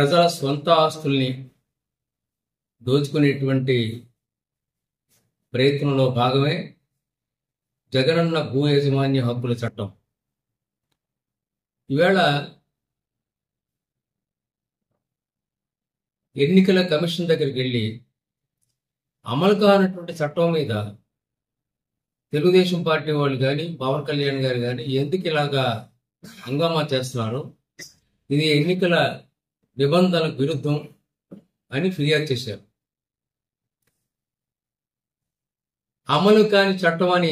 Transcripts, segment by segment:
ప్రజల స్వంత ఆస్తుల్ని దోచుకునేటువంటి ప్రయత్నంలో భాగమే జగనన్న భూ యాజమాన్య హక్కుల చట్టం. ఈవేళ ఎన్నికల కమిషన్ దగ్గరికి వెళ్ళి అమలు కానటువంటి చట్టం మీద తెలుగుదేశం పార్టీ వాళ్ళు కానీ పవన్ కళ్యాణ్ గారు కానీ ఎందుకు ఇలాగా హంగామా చేస్తున్నారు, ఇది ఎన్నికల నిబంధనలకు విరుద్ధం అని ఫిర్యాదు చేశారు. అమలు కాని చట్టం అని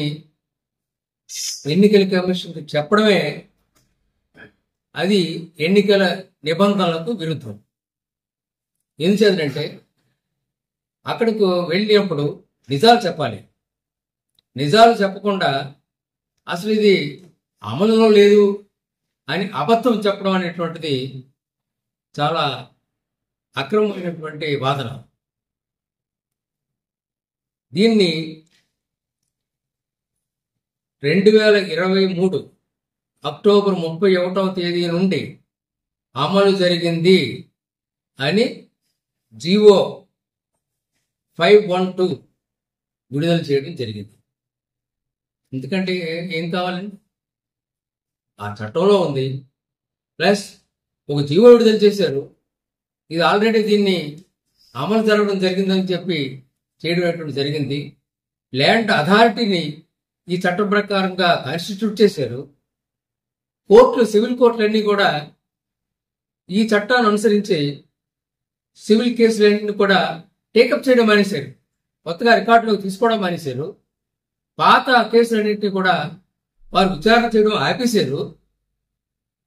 ఎన్నికల కమిషన్కి చెప్పడమే అది ఎన్నికల నిబంధనలకు విరుద్ధం. ఎందుచేతంటే అక్కడికి వెళ్ళినప్పుడు నిజాలు చెప్పాలి. నిజాలు చెప్పకుండా అసలు ఇది అమలులో లేదు అని అబద్ధం చెప్పడం అనేటువంటిది చాలా అక్రమమైనటువంటి వాదన. దీన్ని 2023 అక్టోబర్ 31వ తేదీ నుండి అమలు జరిగింది అని జీవో 512 విడుదల చేయడం జరిగింది. ఎందుకంటే ఏం కావాలండి, ఆ చట్టంలో ఉంది, ప్లస్ ఒక జీవో విడుదల చేశారు. ఇది ఆల్రెడీ దీన్ని అమలు జరగడం జరిగిందని చెప్పి చేయడం జరిగింది. ల్యాండ్ అథారిటీని ఈ చట్టం ప్రకారంగా కాన్స్టిట్యూట్ చేశారు. కోర్టులు, సివిల్ కోర్టులన్నీ కూడా ఈ చట్టాన్ని అనుసరించి సివిల్ కేసులన్నింటినీ కూడా టేకప్ చేయడం మానేశారు. కొత్తగా రికార్డులోకి తీసుకోవడం మానేశారు. పాత కేసులన్నింటినీ కూడా వారు విచారణ చేయడం ఆపేశారు.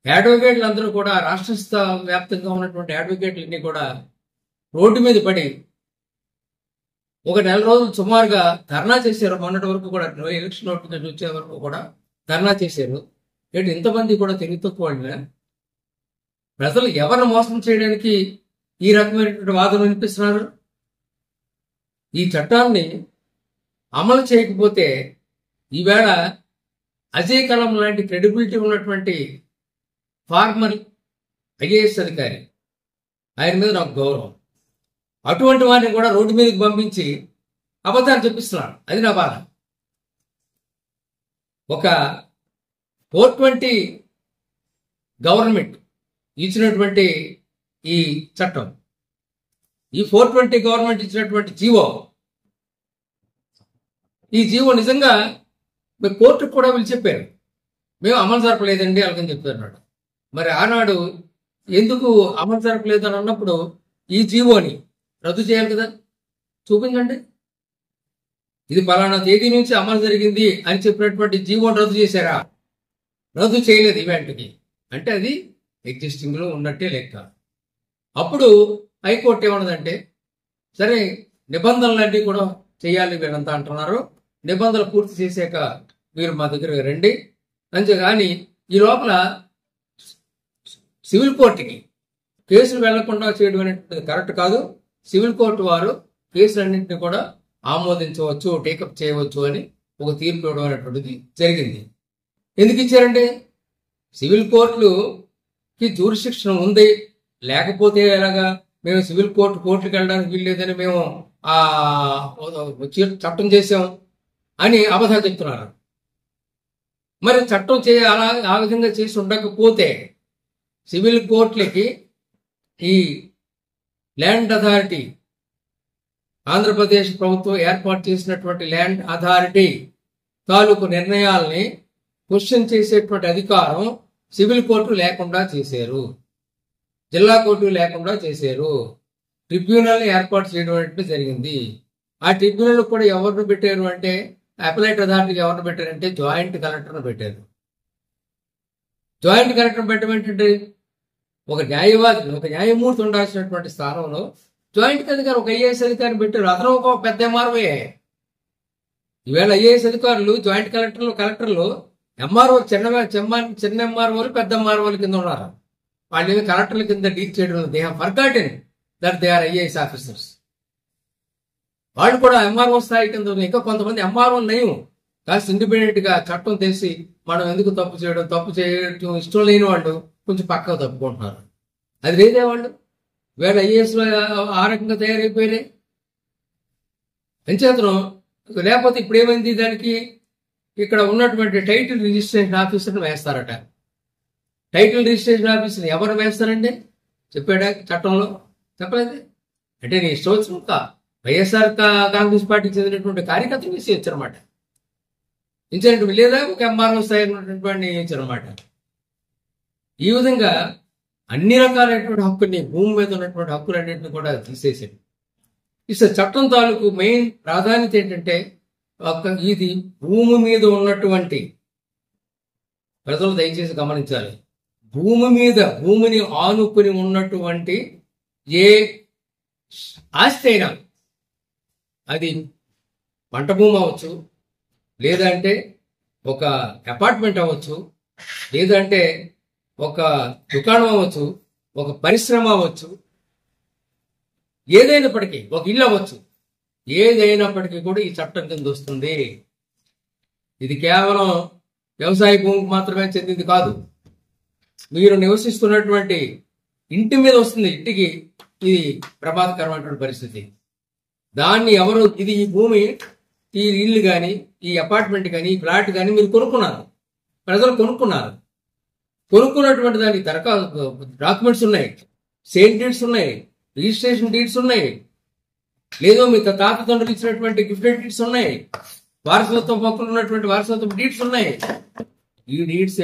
అడ్వకేట్లు అందరూ కూడా రాష్ట్ర వ్యాప్తంగా ఉన్నటువంటి అడ్వకేట్లన్నీ కూడా రోడ్డు మీద పడి ఒక నెల రోజులు సుమారుగా ధర్నా చేశారు. మొన్నటి వరకు కూడా ఎలక్షన్ నోటిఫికేషన్ వచ్చే వరకు కూడా ధర్నా చేశారు. ఏంటి ఇంతమంది కూడా తెలివి తక్కువ వాళ్ళ ప్రజలు ఎవరిని మోసం చేయడానికి ఈ రకమైనటువంటి వాదన వినిపిస్తున్నారు? ఈ చట్టాన్ని అమలు చేయకపోతే ఈవేళ అజయ్ కలాం లాంటి క్రెడిబిలిటీ ఉన్నటువంటి ఫార్మర్ ఐఏఎస్ అధికారి, ఆయన మీద నాకు గౌరవం, అటువంటి వారిని కూడా రోడ్డు మీదకి పంపించి అబద్ధాలు చెప్పిస్తున్నాడు. అది నా బాధ. ఒక 420 గవర్నమెంట్ ఇచ్చినటువంటి ఈ చట్టం, ఈ 420 గవర్నమెంట్ ఇచ్చినటువంటి జీవో, ఈ జీవో నిజంగా మేము కోర్టుకు కూడా వీళ్ళు చెప్పారు, మేము అమలు జరపలేదండి అలాగని చెప్తున్నాడు. మరి ఆనాడు ఎందుకు అమలు జరపలేదు అని అన్నప్పుడు ఈ జీవోని రద్దు చేయాలి కదా, చూపించండి. ఇది పలానా తేదీ నుంచి అమలు జరిగింది అని చెప్పినటువంటి జీవోని రద్దు చేశారా? రద్దు చేయలేదు ఈవెంట్కి. అంటే అది ఎగ్జిస్టింగ్లో ఉన్నట్టే లెక్క. అప్పుడు హైకోర్టు ఏమన్నదంటే, సరే నిబంధనలన్నీ కూడా చేయాలి వీరంతా అంటున్నారు, నిబంధనలు పూర్తి చేశాక మీరు మా దగ్గర రండి. అంతేగాని ఈ లోపల సివిల్ కోర్టుకి కేసులు వెళ్లకుండా చేయడం అనేటువంటిది కరెక్ట్ కాదు. సివిల్ కోర్టు వారు కేసులన్నింటినీ కూడా ఆమోదించవచ్చు, టేకప్ చేయవచ్చు అని ఒక తీర్పు ఇవ్వడం అనేటువంటిది జరిగింది. ఎందుకు ఇచ్చారండి? సివిల్ కోర్టులకి జ్యూరిస్డిక్షన్ ఉంది, లేకపోతే ఎలాగా మేము సివిల్ కోర్టుకి వెళ్ళడానికి వీల్లేదని మేము చట్టం చేసాం అని అబద్ధాలు చెప్తున్నారు. మరి చట్టం అలా ఆ విధంగా చేసి ఉండకపోతే సివిల్ కోర్టులకి ఈ ల్యాండ్ అథారిటీ, ఆంధ్రప్రదేశ్ ప్రభుత్వం ఏర్పాటు చేసినటువంటి ల్యాండ్ అథారిటీ తాలూకు నిర్ణయాల్ని క్వశ్చన్ చేసేటువంటి అధికారం సివిల్ కోర్టు లేకుండా చేశారు, జిల్లా కోర్టు లేకుండా చేశారు. ట్రిబ్యునల్ని ఏర్పాటు చేయడం జరిగింది. ఆ ట్రిబ్యునల్ కూడా ఎవరిని పెట్టారు అంటే, అపలైట్ అథారిటీకి ఎవరిని పెట్టారంటే జాయింట్ కలెక్టర్ని పెట్టారు. జాయింట్ కలెక్టర్ పెట్టమంటే ఒక న్యాయవాది, ఒక న్యాయమూర్తి ఉండాల్సినటువంటి స్థానంలో జాయింట్ అధికారి ఒక ఐఏఎస్ అధికారిని పెట్టారు. అతను ఒక పెద్ద ఎంఆర్ఓయే. ఈవేళ ఐఏఎస్ అధికారులు, జాయింట్ కలెక్టర్లు ఎంఆర్ఓ చిన్న ఎంఆర్ఓలు, పెద్ద ఎంఆర్ఓల కింద ఉన్నారు. వాళ్ళు కలెక్టర్ల కింద డీల్ చేయడం, they have forgotten that they are IAS officers. వాళ్ళు కూడా ఎంఆర్ఓ స్థాయి కింద. ఇంకా కొంతమంది ఎంఆర్ఓ నయం కాస్త ఇండిపెండెంట్ గా చట్టం తెలిసి మనం ఎందుకు తప్పు చేయడం ఇష్టం లేని వాళ్ళు కొంచెం పక్కకు తప్పుకుంటున్నారు. అది లేదే వాళ్ళు. వేళ ఐఏఎస్ ఆ రకంగా తయారైపోయినాయి. అంచేతను లేకపోతే ఇప్పుడు ఏమైంది, దానికి ఇక్కడ ఉన్నటువంటి టైటిల్ రిజిస్ట్రేషన్ ఆఫీసర్ని వేస్తారట. టైటిల్ రిజిస్ట్రేషన్ ఆఫీసర్ ఎవరు వేస్తారండి? చెప్పాడా చట్టంలో? చెప్పలేదు. అంటే నీ ఇష్టం వచ్చిన వైఎస్ఆర్ కాంగ్రెస్ పార్టీకి చెందినటువంటి కార్యకర్తలు వేసేయచ్చు అనమాట. ఇన్సిడెంట్ లేదా ఒక ఎంఆర్ఓ స్థాయి ఉన్నటువంటి వాడిని వేయచ్చు అనమాట. ఈ విధంగా అన్ని రకాలైనటువంటి హక్కుని, భూమి మీద ఉన్నటువంటి హక్కులన్నింటినీ కూడా తీసేసాడు. ఇసలు చట్టం తాలూకు మెయిన్ ప్రాధాన్యత ఏంటంటే ఇది భూమి మీద ఉన్నటువంటి, ప్రజలు దయచేసి గమనించాలి, భూమిని ఆనుకుని ఉన్నటువంటి ఏ ఆస్తి అయినా, అది పంట భూమి అవ్వచ్చు, లేదంటే ఒక అపార్ట్మెంట్ అవ్వచ్చు, లేదంటే ఒక దుకాణం అవ్వచ్చు, ఒక పరిశ్రమ అవ్వచ్చు, ఏదైనప్పటికీ ఒక ఇల్లు అవ్వచ్చు, ఏదైనప్పటికీ కూడా ఈ చట్టం కింద వస్తుంది. ఇది కేవలం వ్యవసాయ భూమికి మాత్రమే చెందింది కాదు. మీరు నివసిస్తున్నటువంటి ఇంటి మీద వస్తుంది. ఇంటికి ఇది ప్రమాదకరమైనటువంటి పరిస్థితి. దాన్ని ఎవరు, ఇది ఈ భూమి, ఈ ఇల్లు కానీ, ఈ అపార్ట్మెంట్ కానీ, ఈ ఫ్లాట్ కానీ మీరు కొనుక్కున్నారు, ప్రజలు కొనుక్కున్నారు. కొనుక్కున్నటువంటి దానికి డాక్యుమెంట్స్ ఉన్నాయి, సేల్ డీడ్స్ ఉన్నాయి, రిజిస్ట్రేషన్ డీడ్స్ ఉన్నాయి, లేదో మీ తాత తండ్రులు ఇచ్చినటువంటి గిఫ్టెడ్ డీడ్స్ ఉన్నాయి, వారసత్వం పక్కన ఉన్నటువంటి వారసత్వం డీడ్స్ ఉన్నాయి. ఈ డీడ్స్